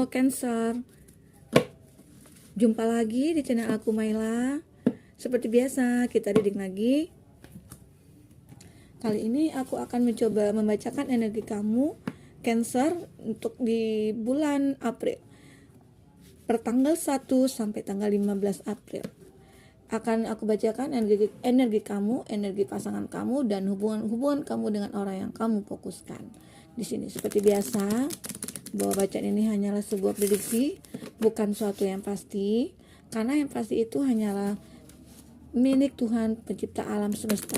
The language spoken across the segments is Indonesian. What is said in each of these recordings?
Halo Cancer, jumpa lagi di channel aku Maila. Seperti biasa kita reading lagi. Kali ini aku akan mencoba membacakan energi kamu Cancer untuk di bulan April, pertanggal 1 sampai tanggal 15 April. Akan aku bacakan energi kamu, energi pasangan kamu, dan hubungan kamu dengan orang yang kamu fokuskan. Di sini seperti biasa, bahwa bacaan ini hanyalah sebuah prediksi, bukan suatu yang pasti, karena yang pasti itu hanyalah milik Tuhan pencipta alam semesta.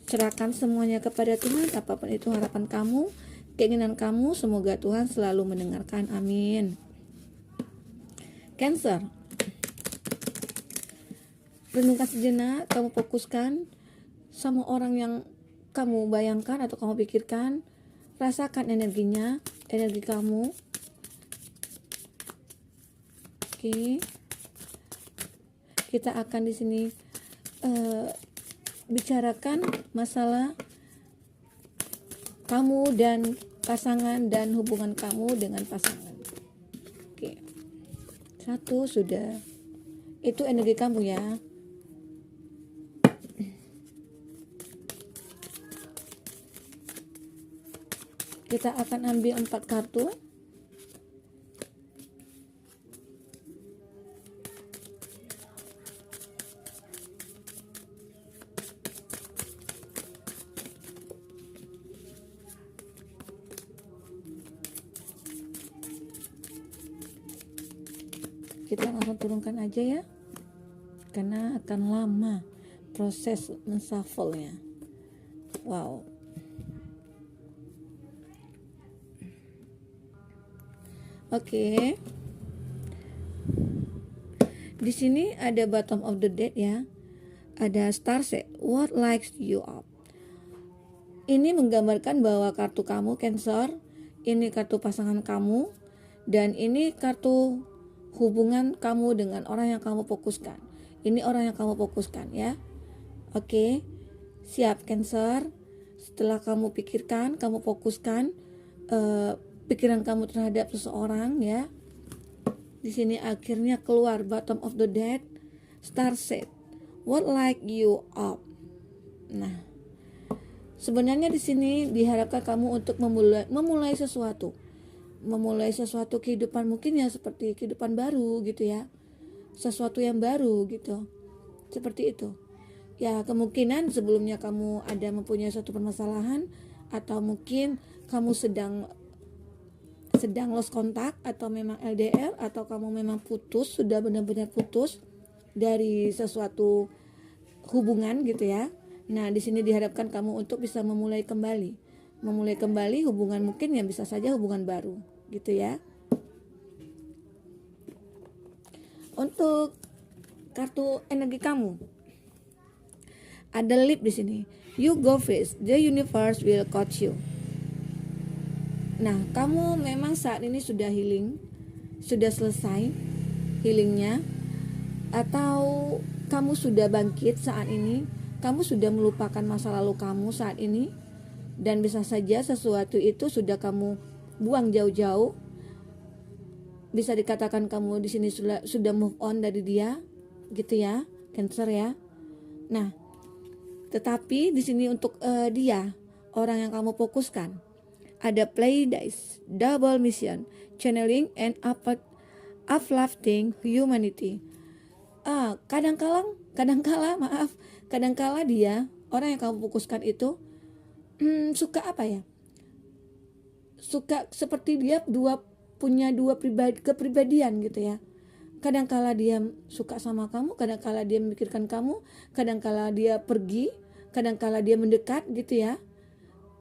Serahkan semuanya kepada Tuhan, apapun itu harapan kamu, keinginan kamu, semoga Tuhan selalu mendengarkan. Amin. Cancer, renungkan sejenak, kamu fokuskan sama orang yang kamu bayangkan atau kamu pikirkan. Rasakan energinya, energi kamu. Oke. Kita akan di sini bicarakan masalah kamu dan pasangan dan hubungan kamu dengan pasangan. Oke. 1 sudah. Itu energi kamu ya. Kita akan ambil 4 kartu. Kita langsung turunkan aja ya, karena akan lama proses menshuffle-nya. Wow. Oke. Di sini ada bottom of the deck ya. Ada star set. What lights you up? Ini menggambarkan bahwa kartu kamu Cancer, ini kartu pasangan kamu, dan ini kartu hubungan kamu dengan orang yang kamu fokuskan. Ini orang yang kamu fokuskan ya. Oke. Siap Cancer. Setelah kamu pikirkan, kamu fokuskan pikiran kamu terhadap seseorang ya. Di sini akhirnya keluar bottom of the deck, star set. What light you up? Nah, sebenarnya di sini diharapkan kamu untuk memulai sesuatu. Memulai sesuatu kehidupan, mungkin ya seperti kehidupan baru gitu ya. Sesuatu yang baru gitu. Seperti itu. Ya, kemungkinan sebelumnya kamu ada mempunyai suatu permasalahan, atau mungkin kamu sedang lost kontak, atau memang LDR, atau kamu memang putus, sudah benar-benar putus dari sesuatu hubungan gitu ya. Nah, di sini diharapkan kamu untuk bisa memulai kembali hubungan, mungkin yang bisa saja hubungan baru gitu ya. Untuk kartu energi kamu ada leap di sini. You go first, the universe will coach you. Nah, kamu memang saat ini sudah healing, sudah selesai healingnya, atau kamu sudah bangkit saat ini, kamu sudah melupakan masa lalu kamu saat ini, dan bisa saja sesuatu itu sudah kamu buang jauh-jauh. Bisa dikatakan kamu di sini sudah move on dari dia, gitu ya, Cancer ya. Nah, tetapi di sini untuk dia, orang yang kamu fokuskan, ada play dice, double mission, channeling and uplifting humanity. Kadangkala dia, orang yang kamu fokuskan itu suka apa ya? Suka seperti dia punya dua kepribadian gitu ya. Kadangkala dia suka sama kamu, kadangkala dia memikirkan kamu, kadangkala dia pergi, kadangkala dia mendekat gitu ya.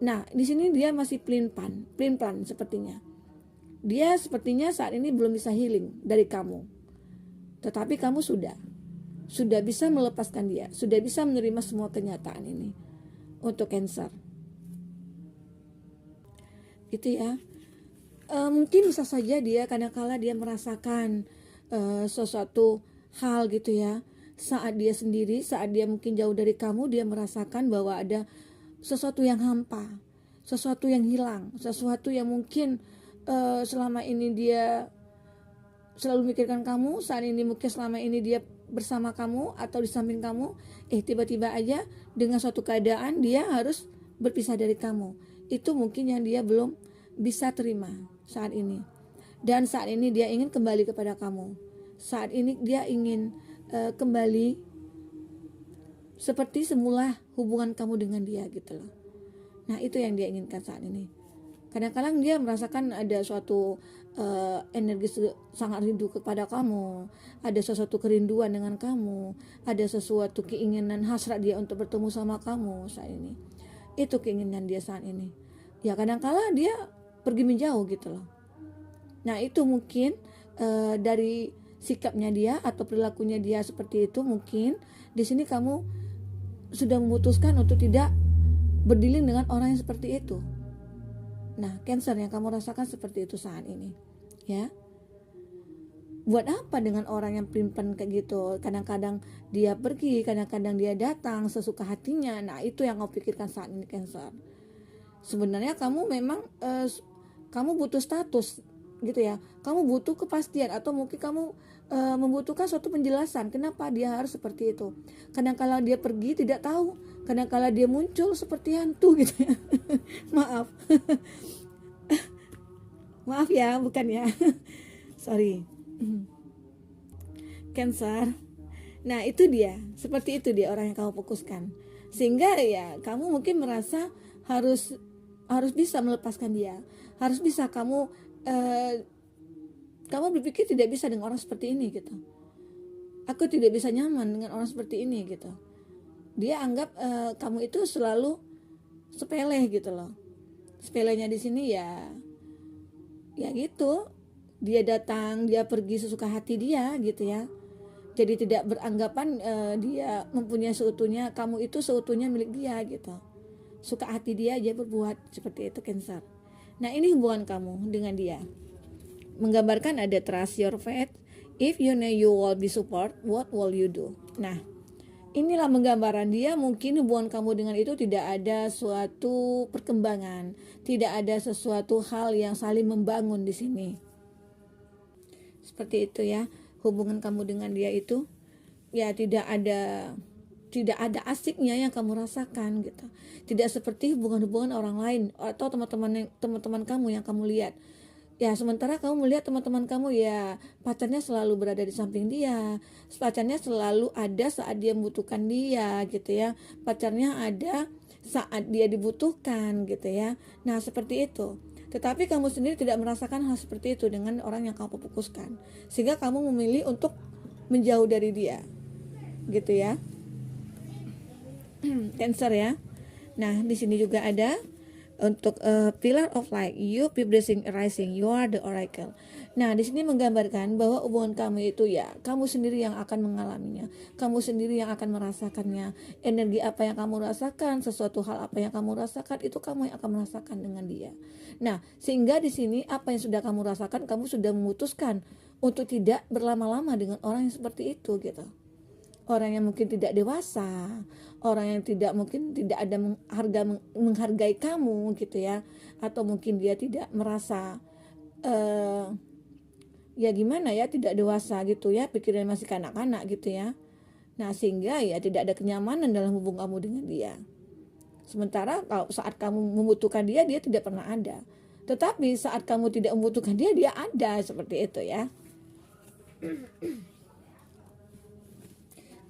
Nah, di sini dia masih pelin-pelan sepertinya. Dia sepertinya saat ini belum bisa healing dari kamu. Tetapi kamu sudah bisa melepaskan dia, sudah bisa menerima semua kenyataan ini untuk Cancer. Gitu ya. Mungkin bisa saja dia kadang-kala dia merasakan sesuatu hal gitu ya. Saat dia sendiri, saat dia mungkin jauh dari kamu, dia merasakan bahwa ada sesuatu yang hampa, sesuatu yang hilang, sesuatu yang mungkin selama ini dia selalu memikirkan kamu, saat ini mungkin selama ini dia bersama kamu atau di samping kamu, tiba-tiba aja dengan suatu keadaan dia harus berpisah dari kamu. Itu mungkin yang dia belum bisa terima saat ini. Dan saat ini dia ingin kembali kepada kamu. Saat ini dia ingin kembali seperti semula hubungan kamu dengan dia gitu loh. Nah, itu yang dia inginkan saat ini. Kadang-kadang dia merasakan ada suatu energi sangat rindu kepada kamu, ada sesuatu kerinduan dengan kamu, ada sesuatu keinginan hasrat dia untuk bertemu sama kamu saat ini. Itu keinginan dia saat ini. Ya kadang-kala dia pergi menjauh gitu loh. Nah, itu mungkin dari sikapnya dia atau perilakunya dia seperti itu, mungkin di sini kamu sudah memutuskan untuk tidak berdealing dengan orang yang seperti itu. Nah, Cancer yang kamu rasakan seperti itu saat ini, ya. Buat apa dengan orang yang pelin-pelan kayak gitu? Kadang-kadang dia pergi, kadang-kadang dia datang sesuka hatinya. Nah, itu yang kamu pikirkan saat ini, Cancer. Sebenarnya kamu memang kamu butuh status, gitu ya. Kamu butuh kepastian atau mungkin kamu membutuhkan suatu penjelasan kenapa dia harus seperti itu. Kadang-kala dia pergi tidak tahu, kadang-kala dia muncul seperti hantu gitu ya. Maaf. Maaf ya, bukan ya. Sorry. Cancer. Nah, itu dia. Seperti itu dia orang yang kamu fokuskan. Sehingga ya kamu mungkin merasa harus bisa melepaskan dia. Harus bisa kamu berpikir tidak bisa dengan orang seperti ini gitu. Aku tidak bisa nyaman dengan orang seperti ini gitu. Dia anggap kamu itu selalu sepele gitu loh. Sepelenya di sini ya gitu. Dia datang, dia pergi sesuka hati dia gitu ya. Jadi tidak beranggapan dia mempunyai seutuhnya, kamu itu seutuhnya milik dia gitu. Suka hati dia aja berbuat seperti itu, Cancer. Nah, ini hubungan kamu dengan dia. Menggambarkan ada trust your faith. If you know you will be support, what will you do? Nah, inilah menggambaran dia mungkin hubungan kamu dengan itu tidak ada suatu perkembangan, tidak ada sesuatu hal yang saling membangun di sini. Seperti itu ya, hubungan kamu dengan dia itu ya tidak ada asiknya yang kamu rasakan gitu. Tidak seperti hubungan-hubungan orang lain atau teman-teman kamu yang kamu lihat. Ya sementara kamu melihat teman-teman kamu ya pacarnya selalu berada di samping dia, pacarnya selalu ada saat dia membutuhkan dia gitu ya, pacarnya ada saat dia dibutuhkan gitu ya. Nah seperti itu. Tetapi kamu sendiri tidak merasakan hal seperti itu dengan orang yang kamu fokuskan, sehingga kamu memilih untuk menjauh dari dia gitu ya. Cancer ya. Nah di sini juga ada untuk pillar of light, you vibrating rising, you are the oracle. Nah di sini menggambarkan bahwa hubungan kamu itu ya kamu sendiri yang akan mengalaminya, kamu sendiri yang akan merasakannya. Energi apa yang kamu rasakan, sesuatu hal apa yang kamu rasakan, itu kamu yang akan merasakan dengan dia. Nah sehingga di sini apa yang sudah kamu rasakan, kamu sudah memutuskan untuk tidak berlama-lama dengan orang yang seperti itu gitu. Orang yang mungkin tidak dewasa, orang yang mungkin tidak ada menghargai kamu gitu ya, atau mungkin dia tidak merasa ya gimana ya, tidak dewasa gitu ya, pikiran masih kanak-kanak gitu ya. Nah sehingga ya tidak ada kenyamanan dalam hubungan kamu dengan dia. Sementara kalau saat kamu membutuhkan dia tidak pernah ada. Tetapi saat kamu tidak membutuhkan dia ada, seperti itu ya.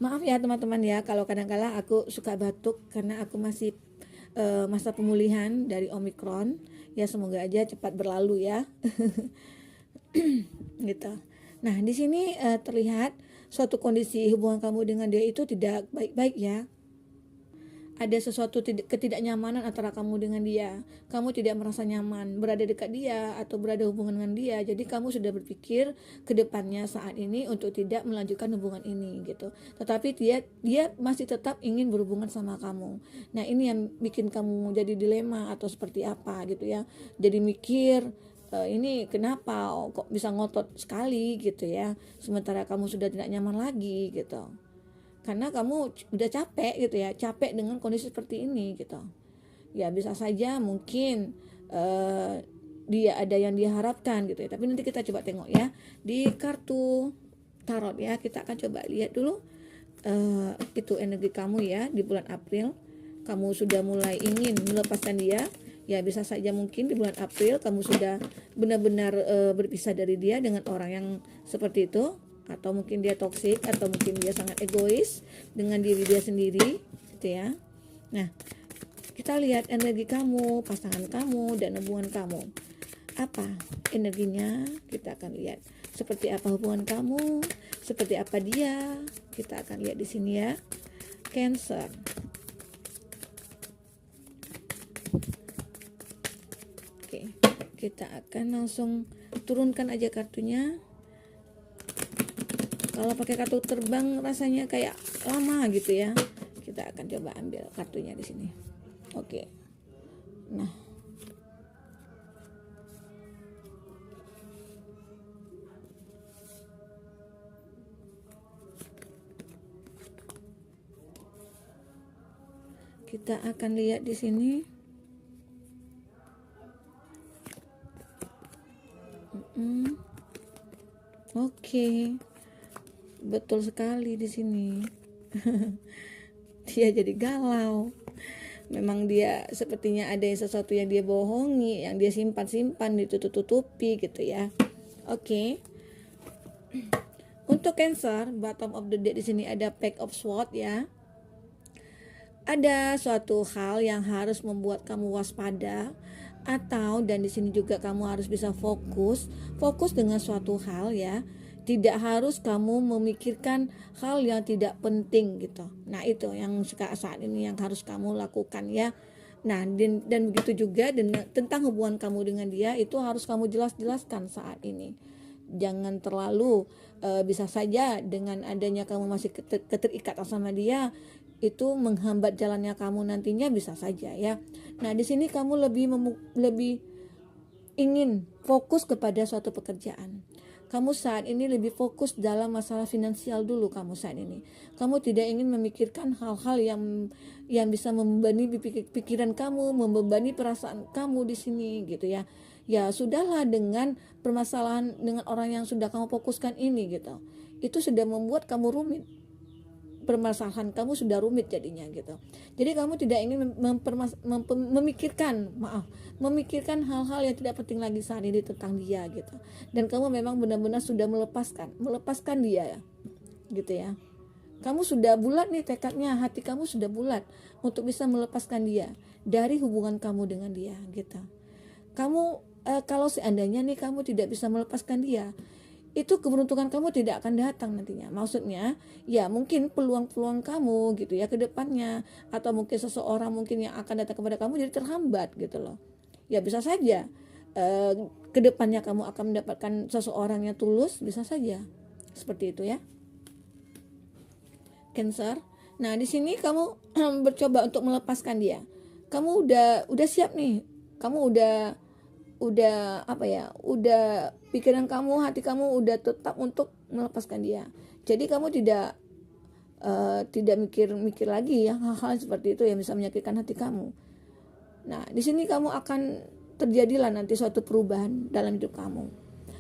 Maaf ya teman-teman ya kalau kadang-kala aku suka batuk karena aku masih masa pemulihan dari Omicron. Ya semoga aja cepat berlalu ya. Gitu. Nah, di sini terlihat suatu kondisi hubungan kamu dengan dia itu tidak baik-baik ya. Ada sesuatu ketidaknyamanan antara kamu dengan dia. Kamu tidak merasa nyaman berada dekat dia atau berada hubungan dengan dia. Jadi kamu sudah berpikir ke depannya saat ini untuk tidak melanjutkan hubungan ini gitu. Tetapi dia masih tetap ingin berhubungan sama kamu. Nah, ini yang bikin kamu jadi dilema atau seperti apa gitu ya. Jadi mikir ini kenapa kok bisa ngotot sekali gitu ya. Sementara kamu sudah tidak nyaman lagi gitu. Karena kamu udah capek gitu ya, capek dengan kondisi seperti ini gitu. Ya bisa saja mungkin dia ada yang diharapkan gitu ya. Tapi nanti kita coba tengok ya di kartu tarot ya. Kita akan coba lihat dulu itu energi kamu ya di bulan April. Kamu sudah mulai ingin melepaskan dia. Ya bisa saja mungkin di bulan April kamu sudah benar-benar berpisah dari dia dengan orang yang seperti itu, atau mungkin dia toksik, atau mungkin dia sangat egois dengan diri dia sendiri gitu ya. Nah, kita lihat energi kamu, pasangan kamu, dan hubungan kamu. Apa energinya? Kita akan lihat seperti apa hubungan kamu, seperti apa dia. Kita akan lihat di sini ya. Cancer. Oke, kita akan langsung turunkan aja kartunya. Kalau pakai kartu terbang rasanya kayak lama gitu ya. Kita akan coba ambil kartunya di sini. Oke. Nah, kita akan lihat di sini. Oke. Betul sekali di sini. Dia jadi galau. Memang dia sepertinya ada sesuatu yang dia bohongi, yang dia simpan-simpan, ditutup-tutupi gitu ya. Oke. Untuk Cancer, bottom of the deck di sini ada Page of Swords ya. Ada suatu hal yang harus membuat kamu waspada, atau dan di sini juga kamu harus bisa fokus dengan suatu hal ya. Tidak harus kamu memikirkan hal yang tidak penting gitu. Nah, itu yang saat ini yang harus kamu lakukan ya. Nah, dan begitu juga tentang hubungan kamu dengan dia, itu harus kamu jelaskan saat ini. Jangan terlalu bisa saja dengan adanya kamu masih keterikat sama dia, itu menghambat jalannya kamu nantinya, bisa saja ya. Nah, di sini kamu lebih ingin fokus kepada suatu pekerjaan. Kamu saat ini lebih fokus dalam masalah finansial dulu kamu saat ini. Kamu tidak ingin memikirkan hal-hal yang bisa membebani pikiran kamu, membebani perasaan kamu di sini gitu ya. Ya sudahlah dengan permasalahan dengan orang yang sudah kamu fokuskan ini gitu. Itu sudah membuat kamu rumit. Permasalahan kamu sudah rumit jadinya gitu. Jadi kamu tidak ingin memikirkan hal-hal yang tidak penting lagi saat ini tentang dia gitu. Dan kamu memang benar-benar sudah melepaskan dia ya, gitu ya. Kamu sudah bulat nih tekadnya, hati kamu sudah bulat untuk bisa melepaskan dia dari hubungan kamu dengan dia gitu. Kamu kalau seandainya nih kamu tidak bisa melepaskan dia, itu keberuntungan kamu tidak akan datang nantinya. Maksudnya ya mungkin peluang-peluang kamu gitu ya ke depannya, atau mungkin seseorang mungkin yang akan datang kepada kamu jadi terhambat gitu loh. Ya bisa saja ke depannya kamu akan mendapatkan seseorang yang tulus, bisa saja seperti itu ya, Cancer. Nah, di sini kamu bercoba untuk melepaskan dia. Kamu udah siap nih. Kamu udah pikiran kamu, hati kamu udah tetap untuk melepaskan dia. Jadi kamu tidak mikir lagi ya hal-hal seperti itu yang bisa menyakitkan hati kamu. Nah, di sini kamu akan terjadilah nanti suatu perubahan dalam hidup kamu.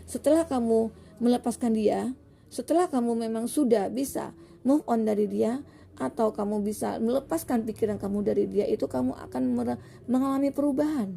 Setelah kamu melepaskan dia, setelah kamu memang sudah bisa move on dari dia, atau kamu bisa melepaskan pikiran kamu dari dia, itu kamu akan mengalami perubahan.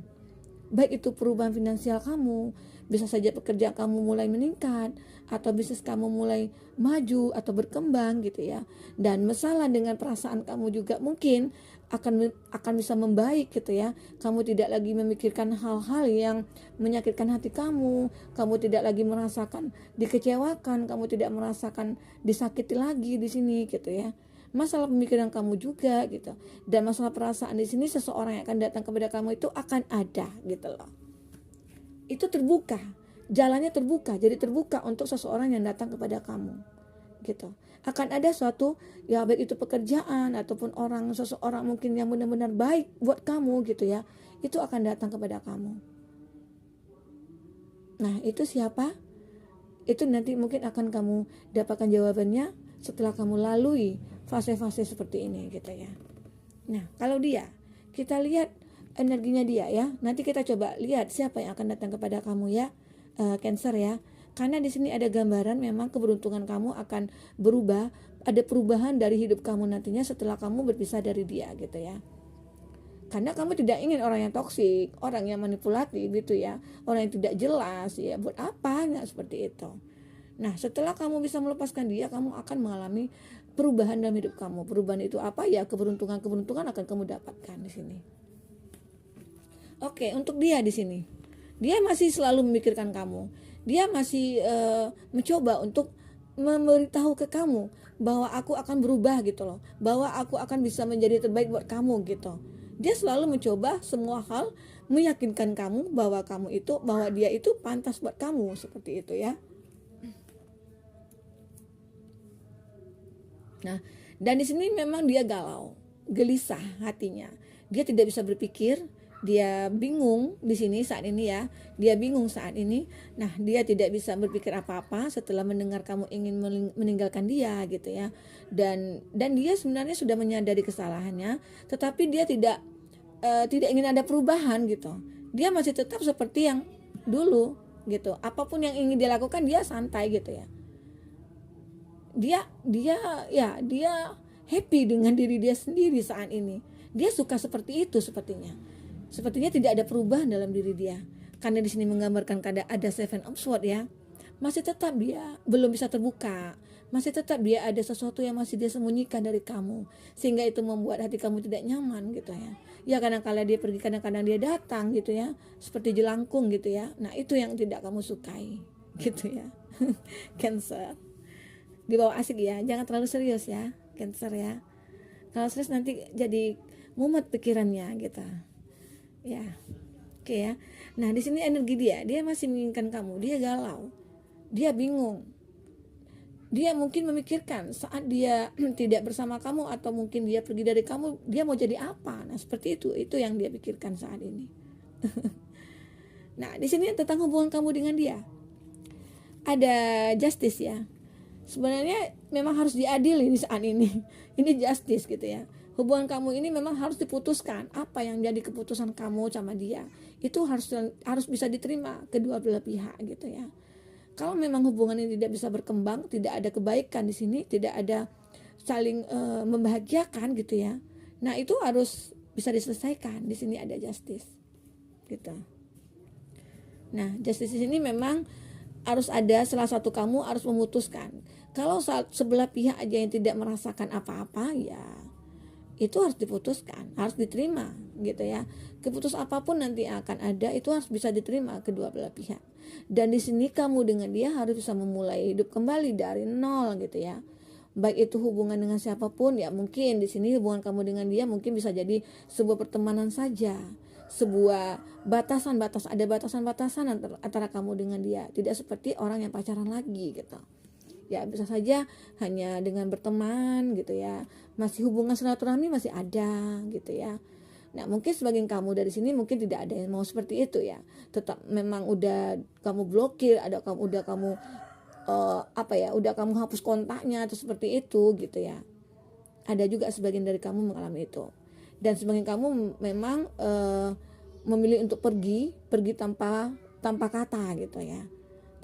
Baik itu perubahan finansial kamu, bisa saja pekerjaan kamu mulai meningkat, atau bisnis kamu mulai maju atau berkembang gitu ya. Dan masalah dengan perasaan kamu juga mungkin akan bisa membaik gitu ya. Kamu tidak lagi memikirkan hal-hal yang menyakitkan hati kamu tidak lagi merasakan dikecewakan, kamu tidak merasakan disakiti lagi di sini gitu ya. Masalah pemikiran kamu juga gitu, dan masalah perasaan di sini seseorang yang akan datang kepada kamu itu akan ada gitu loh. Itu terbuka, jalannya terbuka, jadi terbuka untuk seseorang yang datang kepada kamu gitu. Akan ada suatu ya, baik itu pekerjaan ataupun seseorang mungkin yang benar-benar baik buat kamu gitu ya, itu akan datang kepada kamu. Nah, itu siapa? Itu nanti mungkin akan kamu dapatkan jawabannya setelah kamu lalui fase-fase seperti ini gitu ya. Nah, kalau dia, kita lihat energinya dia ya. Nanti kita coba lihat siapa yang akan datang kepada kamu ya, Cancer ya. Karena di sini ada gambaran memang keberuntungan kamu akan berubah, ada perubahan dari hidup kamu nantinya setelah kamu berpisah dari dia gitu ya. Karena kamu tidak ingin orang yang toksik, orang yang manipulatif gitu ya, orang yang tidak jelas ya, buat apa nggak seperti itu. Nah, setelah kamu bisa melepaskan dia, kamu akan mengalami perubahan dalam hidup kamu. Perubahan itu apa ya? Keberuntungan akan kamu dapatkan di sini. Oke, untuk dia di sini, dia masih selalu memikirkan kamu. Dia masih mencoba untuk memberitahu ke kamu bahwa aku akan berubah gitu loh, bahwa aku akan bisa menjadi terbaik buat kamu gitu. Dia selalu mencoba semua hal meyakinkan kamu bahwa dia itu pantas buat kamu, seperti itu ya. Nah, dan di sini memang dia galau, gelisah hatinya. Dia tidak bisa berpikir, dia bingung di sini saat ini ya. Dia bingung saat ini. Nah, dia tidak bisa berpikir apa-apa setelah mendengar kamu ingin meninggalkan dia gitu ya. Dan dia sebenarnya sudah menyadari kesalahannya, tetapi dia tidak ingin ada perubahan gitu. Dia masih tetap seperti yang dulu gitu. Apapun yang ingin dia lakukan, dia santai gitu ya. Dia happy dengan diri dia sendiri saat ini. Dia suka seperti itu sepertinya tidak ada perubahan dalam diri dia. Karena di sini menggambarkan ada Seven of Swords ya. Masih tetap dia belum bisa terbuka. Masih tetap dia ada sesuatu yang masih dia sembunyikan dari kamu, sehingga itu membuat hati kamu tidak nyaman gitu ya. Ya kadang-kala dia pergi, kadang-kadang dia datang gitu ya, seperti jelangkung gitu ya. Nah, itu yang tidak kamu sukai gitu ya. Cancer. Dibawa asik ya, jangan terlalu serius ya, Cancer ya. Kalau serius nanti jadi mumet pikirannya gitu ya. Oke ya. Nah, di sini energi dia masih menginginkan kamu, dia galau, dia bingung, dia mungkin memikirkan saat dia tidak bersama kamu atau mungkin dia pergi dari kamu, dia mau jadi apa. Nah, seperti itu yang dia pikirkan saat ini. Nah, di sini tentang hubungan kamu dengan dia ada justice ya. Sebenarnya memang harus diadili di saat ini. Ini justice gitu ya. Hubungan kamu ini memang harus diputuskan. Apa yang jadi keputusan kamu sama dia, itu harus bisa diterima kedua belah pihak gitu ya. Kalau memang hubungan ini tidak bisa berkembang, tidak ada kebaikan di sini, tidak ada saling membahagiakan gitu ya. Nah, itu harus bisa diselesaikan. Di sini ada justice gitu. Nah, justice di sini memang harus ada salah satu kamu harus memutuskan. Kalau sebelah pihak aja yang tidak merasakan apa-apa, ya itu harus diputuskan, harus diterima gitu ya. Keputusan apapun nanti akan ada, itu harus bisa diterima kedua belah pihak. Dan di sini kamu dengan dia harus bisa memulai hidup kembali dari nol gitu ya. Baik itu hubungan dengan siapapun ya, mungkin di sini hubungan kamu dengan dia mungkin bisa jadi sebuah pertemanan saja, sebuah ada batasan-batasan antara kamu dengan dia, tidak seperti orang yang pacaran lagi gitu ya. Bisa saja hanya dengan berteman gitu ya, masih hubungan silaturahmi masih ada gitu ya. Nah, mungkin sebagian kamu dari sini mungkin tidak ada yang mau seperti itu ya, tetap memang udah kamu blokir, udah kamu hapus kontaknya atau seperti itu gitu ya. Ada juga sebagian dari kamu mengalami itu. Dan sebagian kamu memang memilih untuk pergi tanpa kata gitu ya.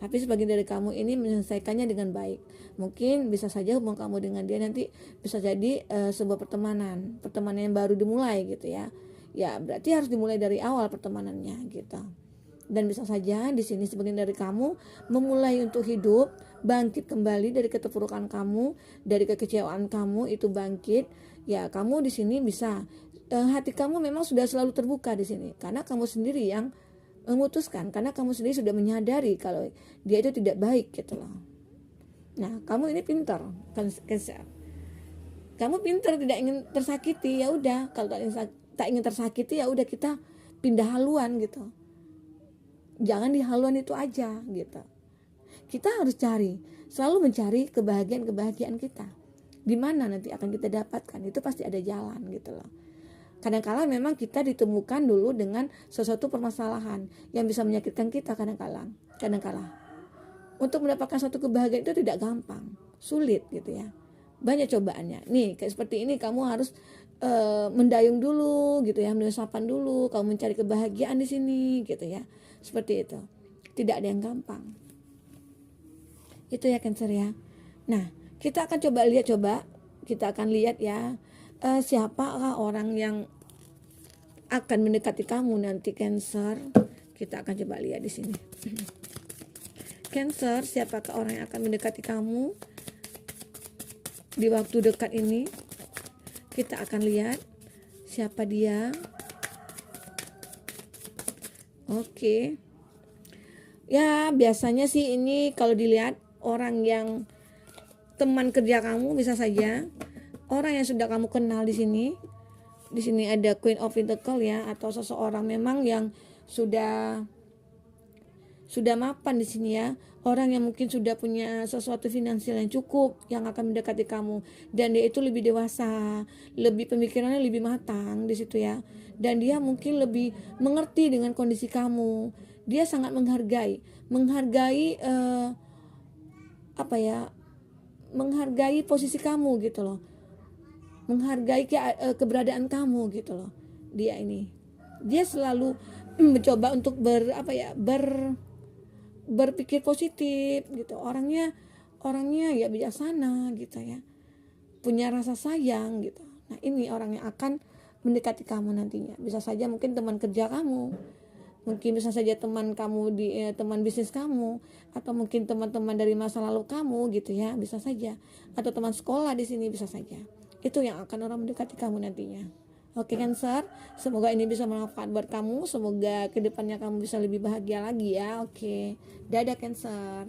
Tapi sebagian dari kamu ini menyelesaikannya dengan baik. Mungkin bisa saja hubungan kamu dengan dia nanti bisa jadi sebuah pertemanan yang baru dimulai gitu ya. Ya berarti harus dimulai dari awal pertemanannya gitu. Dan bisa saja di sini sebagian dari kamu memulai untuk hidup, bangkit kembali dari keterpurukan kamu, dari kekecewaan kamu itu bangkit. Ya kamu di sini bisa hati kamu memang sudah selalu terbuka di sini karena kamu sendiri yang memutuskan, karena kamu sendiri sudah menyadari kalau dia itu tidak baik gitu loh. Nah, kamu ini pintar, Cancer. Kamu pintar, tidak ingin tersakiti, ya udah. Kalau tak ingin tersakiti ya udah, kita pindah haluan gitu. Jangan di haluan itu aja gitu. Kita harus selalu mencari kebahagiaan kita. Di mana nanti akan kita dapatkan, itu pasti ada jalan gitu loh. Kadang-kala memang kita ditemukan dulu dengan sesuatu permasalahan yang bisa menyakitkan kita kadang-kala. Untuk mendapatkan suatu kebahagiaan itu tidak gampang, sulit gitu ya. Banyak cobaannya. Nih, kayak seperti ini kamu harus mendayung dulu gitu ya, mendayung sapan dulu, kamu mencari kebahagiaan di sini gitu ya. Seperti itu. Tidak ada yang gampang. Itu ya Cancer ya. Nah, kita akan kita akan lihat ya, siapakah orang yang akan mendekati kamu nanti Cancer. Kita akan coba lihat di sini. Cancer, siapakah orang yang akan mendekati kamu di waktu dekat ini? Kita akan lihat siapa dia. Oke. Ya, biasanya sih ini kalau dilihat orang yang teman kerja kamu, bisa saja orang yang sudah kamu kenal di sini. Di sini ada Queen of Pentacles ya, atau seseorang memang yang sudah mapan di sini ya. Orang yang mungkin sudah punya sesuatu finansial yang cukup, yang akan mendekati kamu, dan dia itu lebih dewasa, lebih pemikirannya lebih matang di situ ya, dan dia mungkin lebih mengerti dengan kondisi kamu. Dia sangat menghargai menghargai posisi kamu gitu loh, menghargai keberadaan kamu gitu loh. Dia selalu mencoba untuk berpikir positif gitu. Orangnya ya bijaksana gitu ya, punya rasa sayang gitu. Nah, ini orang yang akan mendekati kamu nantinya. Bisa saja mungkin teman kerja kamu, mungkin bisa saja teman kamu teman bisnis kamu, atau mungkin teman-teman dari masa lalu kamu gitu ya, bisa saja, atau teman sekolah di sini, bisa saja. Itu yang akan orang mendekati kamu nantinya. Oke Cancer, semoga ini bisa bermanfaat buat kamu. Semoga kedepannya kamu bisa lebih bahagia lagi ya. Oke, dadah Cancer.